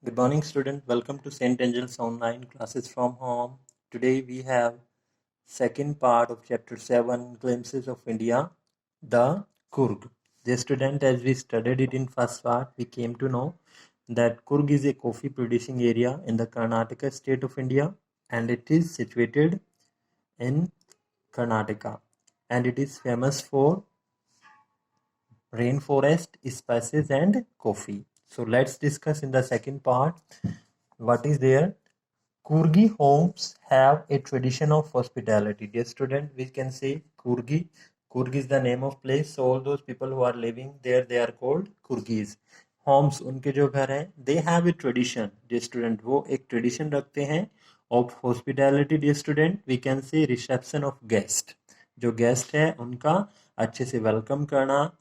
Good morning, student. Welcome to St. Angel's Online Classes from Home. Today we have second part of Chapter 7, Glimpses of India, the Kurg. The student, as we studied it in first part, we came to know that Kurg is a coffee producing area in the Karnataka state of India, and it is situated in Karnataka, and it is famous for rainforest, spices, and coffee. So let's discuss in the second part what is there. Kurgi homes have a tradition of hospitality. Dear student, we can say Kurgi. Kurgi is the name of place. So all those people who are living there, they are called Kurgis. Homes, उनके जो घर हैं, they have a tradition. Dear student, वो एक tradition रखते हैं of hospitality. Dear student, we can say reception of guest. जो guest है, उनका अच्छे से welcome करना,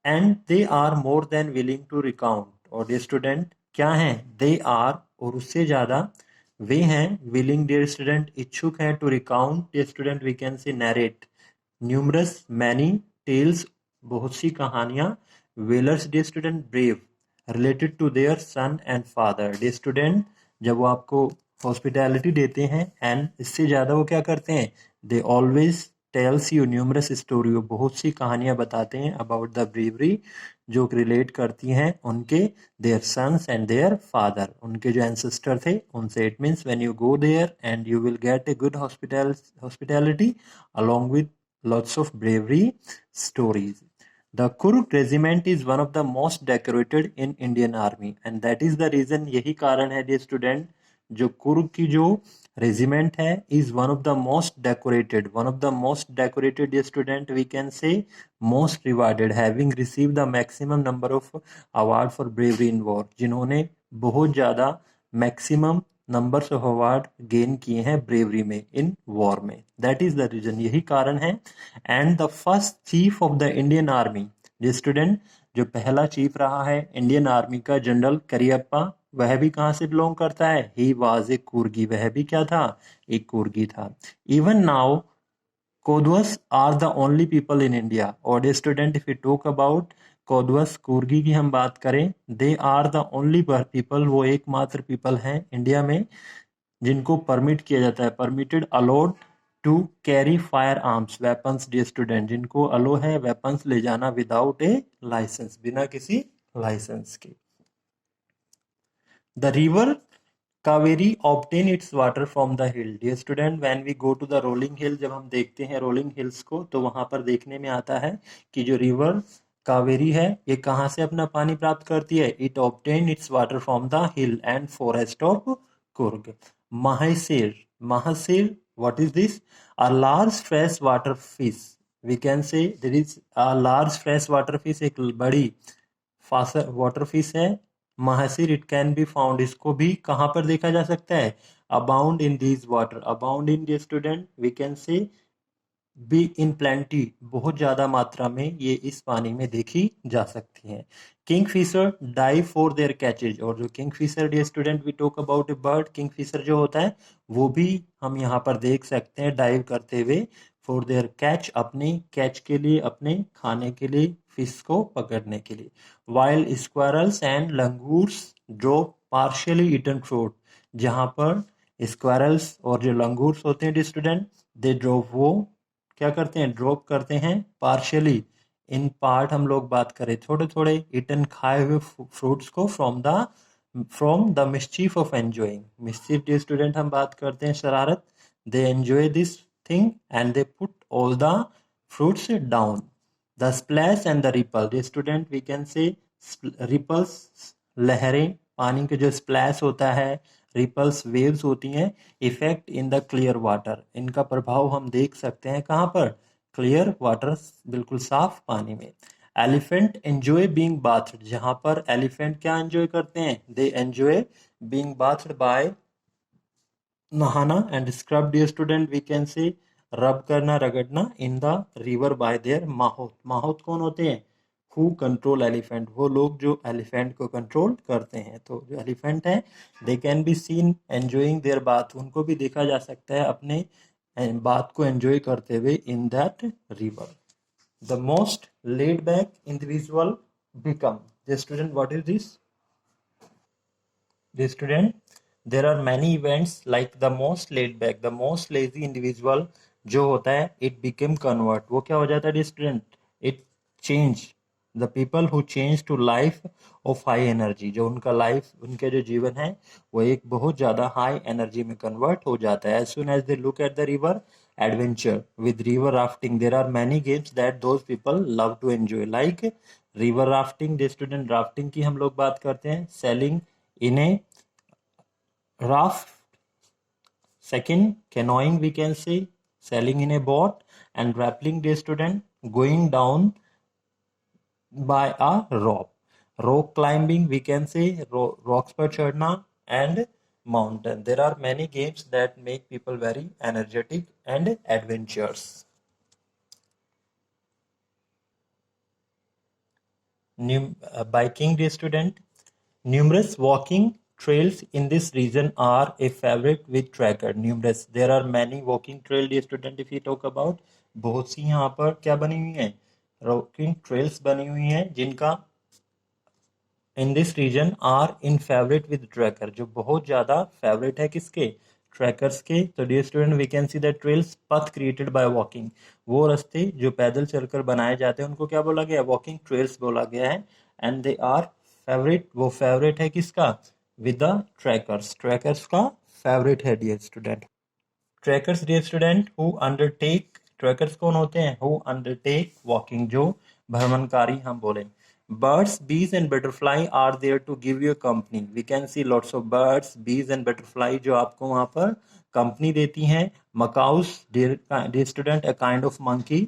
and they are more than willing to recount. और dear student, क्या हैं? They are, और उससे ज़्यादा वे हैं willing, dear student, इच्छुक हैं to recount, dear student, we can say narrate numerous many tales, बहुत सी कहानियाँ, whalers, dear student, brave, related to their son and father. dear student, जब वो आपको हॉस्पिटैलिटी देते हैं एंड इससे ज़्यादा वो क्या करते हैं, they always tells you numerous story, वो बहुत सी कहानियाँ बताते हैं अबाउट द ब्रेवरी, जो रिलेट करती हैं उनके their sons and their father, उनके जो एंसेस्टर थे उनसे. It means when you go there and you will get a good hospitality along with lots of bravery stories. The Kuruk regiment is one of the most decorated in Indian Army, and that is the reason, यही कारण है dear student, जो कुर्ग की जो regiment है is one of the most decorated dear student, we can say most rewarded, having received the maximum number of award for bravery in war, जिन्होंने बहुत ज़्यादा maximum numbers of award gain किए हैं bravery में, इन war में. That is the reason, यही कारण है. And the first chief of the Indian army, dear student, जो पहला चीफ रहा है इंडियन आर्मी का, जनरल करियप्पा, वह भी कहाँ से बिलोंग करता है? ही वाज ए कुर्गी, वह भी क्या था? एक कुर्गी था. Even now Kodavas are the only people in India. और student, if you talk about Kodavas Coorgi की हम बात करें, they are the only people, वो एकमात्र पीपल हैं इंडिया में जिनको परमिट किया जाता है, permitted, allowed to carry fire arms, weapons, dear student, जिनको अलो है वेपन्स ले जाना विदाउट ए लाइसेंस, बिना किसी लाइसेंस के. The river Kaveri obtain its water from the hill. Dear student, when we go to the rolling hill, जब हम देखते हैं rolling hills को, तो वहां पर देखने में आता है कि जो रिवर कावेरी है, ये कहाँ से अपना पानी प्राप्त करती है? It obtain its water from the hill and forest of Kurg. Mahasir, Mahasir, what is this? A large freshwater fish. We can say there is a large freshwater fish, एक बड़ी वाटर फिश है, mahseer. It can be found, इसको भी कहाँ पर देखा जा सकता है? Abound in these water, abound in this student, we can say be in plenty, बहुत ज्यादा मात्रा में ये इस पानी में देखी जा सकती हैं. Kingfisher dive for their catches, और जो kingfisher, dear student, we talk about a bird, kingfisher जो होता है वो भी हम यहाँ पर देख सकते हैं डाइव करते हुए, फॉर देयर कैच, अपने कैच के लिए, अपने खाने के लिए, फिश को पकड़ने के लिए. Wild squirrels and langurs drop partially eaten fruit, जहाँ पर स्क्वायरल्स और जो लंगूर्स होते हैं स्टूडेंट, दे ड्रॉप, वो क्या करते हैं? ड्रॉप करते हैं पार्शियली, इन पार्ट हम लोग बात करें थोड़े थोड़े, ईटन खाए हुए फ्रूट्स को, from the mischief of enjoying, mischief dear student हम बात करते हैं शरारत, they enjoy this thing and they put all the fruits down. The splash and the ripple, dear student, we can say ripples, लहरें, पानी के जो स्प्लैश होता है, रिपल्स, वेव्स होती हैं, effect in the clear water, इनका प्रभाव हम देख सकते हैं कहाँ पर? क्लियर वाटर, बिल्कुल साफ पानी में. एलिफेंट एंजॉय बीइंग बाथ्ड, जहाँ पर एलिफेंट क्या एंजॉय करते हैं? They enjoy being bathed by, नहाना, and scrub, dear student, we can say rub करना, रगड़ना, in the river by their mahout. Mahout कौन होते हैं? हु कंट्रोल एलिफेंट, वो लोग जो एलिफेंट को कंट्रोल करते हैं. तो जो एलिफेंट हैं, they can be seen enjoying there bath, उनको भी देखा जा सकता है अपने बात को एंजॉय करते हुए in that river. The most laid back individual become, the student, what is this? Dear student, there are many events like the most laid back, the most lazy individual जो होता है it became convert. वो क्या हो जाता है dear student? It change. The people who change to life of high energy, जो उनका लाइफ उनके जो जीवन है वो एक बहुत ज़्यादा हाई एनर्जी में कन्वर्ट हो जाता है. As soon as they look at the river, adventure with river rafting, there are many games that those people love to enjoy, like river rafting. The student rafting की हम लोग बात करते हैं, sailing in a raft. Second, canoeing we can say, sailing in a boat, and rappelling, the student, going down by a rope. Rock climbing we can say, rocks पर चढ़ना, and mountain. There are many games that make people very energetic and adventurous. Biking, the student, numerous walking trails in this region are a favorite with tracker. Numerous, there are many walking trail, dear student. If you talk about, बहुत सी यहाँ पर क्या बनी हुई हैं, walking trails बनी हुई हैं जिनका in this region are in favorite with tracker, जो बहुत ज़्यादा favorite है किसके, ट्रैकर्स के. तो dear student, we can see the trails, पथ क्रिएटेड बाय वॉकिंग, वो रास्ते जो पैदल चलकर बनाए जाते हैं उनको क्या बोला गया है, वॉकिंग ट्रेल्स बोला गया है. एंड दे आर फेवरेट, वो फेवरेट है किसका, विद द ट्रैकर्स, ट्रैकर्स का फेवरेट है dear student. Trekkers dear student who undertake, trekkers कौन होते हैं, हु अंडरटेक वॉकिंग, जो भ्रमणकारी हम बोले. Birds, bees and butterfly are there to give you a company. We can see lots of birds, bees and butterfly जो आपको वहाँ पर कंपनी देती हैं. Macaws, dear student, a kind of monkey.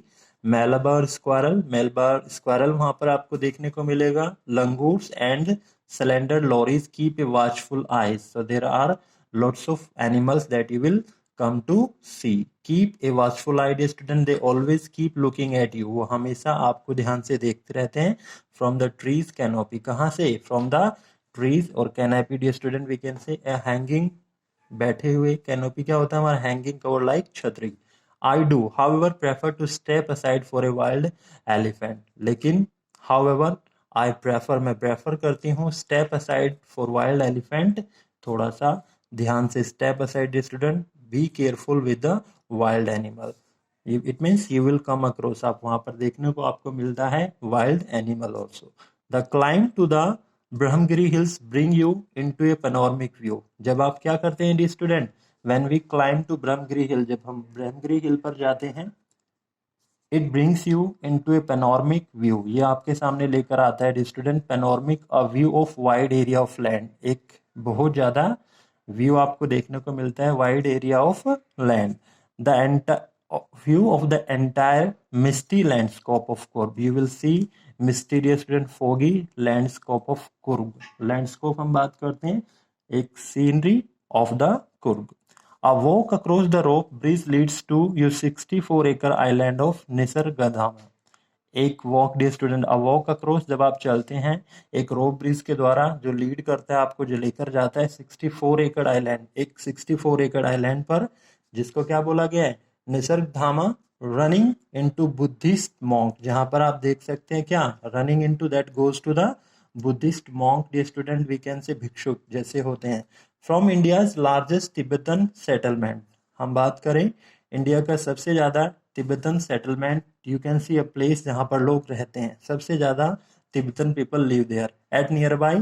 Malabar squirrel, Malabar squirrel वहाँ पर आपको देखने को मिलेगा. Langurs and slender lories keep a watchful eyes. So there are lots of animals that you will come to see. Keep a watchful eye, dear student. They always keep looking at you. वो हमेशा आपको ध्यान से देखते रहते हैं. From the trees canopy, कहाँ से, from the trees, और canopy dear student we can say a hanging, बैठे हुए. canopy क्या होता है हमारा, hanging cover like छतरी. I do however prefer to step aside for a wild elephant. लेकिन however I prefer, मैं prefer करती हूँ step aside for wild elephant, थोड़ा सा ध्यान से. step aside dear student, be careful with the wild animal. It means you will come across, आप वहाँ पर देखने को आपको मिलता है wild animal also. The climb to the Brahmagiri hills bring you into a panoramic view. जब आप क्या करते हैं dear student, when we climb to Brahmagiri hill, जब हम Brahmagiri hill पर जाते हैं, it brings you into a panoramic view, ये आपके सामने लेकर आता है dear student, panoramic, a view of wide area of land, एक बहुत ज़्यादा व्यू आपको देखने को मिलता है wide area of land. The view of the entire misty landscape of Coorg. You will see mysterious and foggy landscape of Coorg. Landscape हम बात करते हैं एक scenery of the Coorg. A walk across the rope bridge leads to your 64-acre island of निसर्गधाम. एक walk day student, a walk across, जब आप चलते हैं एक रोप ब्रिज के द्वारा जो लीड करता है आपको, जो लेकर जाता है 64 एकड़ आइलैंड, एक 64 एकड़ आइलैंड पर, जिसको क्या बोला गया है, Nisargadhama. Running into Buddhist monk, जहां पर आप देख सकते हैं क्या, running into, that goes to the Buddhist monk dear student, we can say भिक्षुक जैसे होते हैं. From India's largest Tibetan settlement, हम बात करें इंडिया का सबसे ज़्यादा Tibetan settlement, you can see a place जहाँ पर लोग रहते हैं, सबसे ज़्यादा Tibetan people live there. At nearby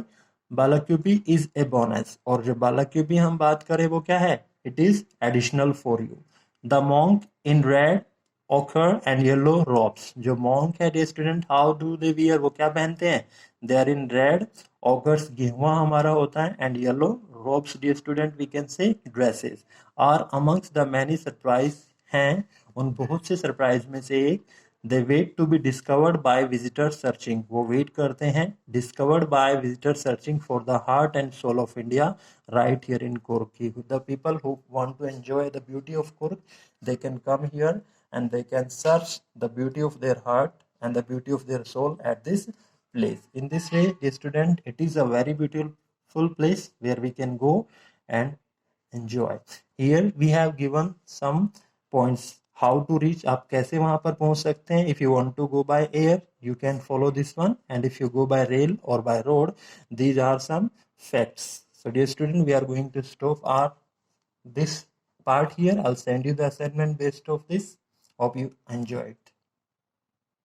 Bylakuppe is a bonus, और जो बालाक्यूपी हम बात करें वो क्या है, it is additional for you. The monk in red ochre and yellow robes, जो मॉन्क है dear student, how do they wear, वो क्या पहनते हैं, they are in red ochres, गेहुआ हमारा होता है, and yellow robes dear student we can say dresses, are amongst the many surprise, हैं उन बहुत से सरप्राइज में से एक. They wait to be discovered by visitor searching, वो वेट करते हैं discovered by visitor searching for the heart and soul of India right here in Coorg. The people who want to enjoy the beauty of Coorg, they can come here and they can search the beauty of their heart and the beauty of their soul at this place. In this way dear student, it is a very beautiful place where we can go and enjoy. Here we have given some points how to reach, आप कैसे वहां पर पहुंच सकते हैं. If you want to go by air, you can follow this one, and if you go by rail or by road, these are some facts. So dear student, we are going to stop our this part here. I'll send you the assignment based of this. Hope you enjoyed.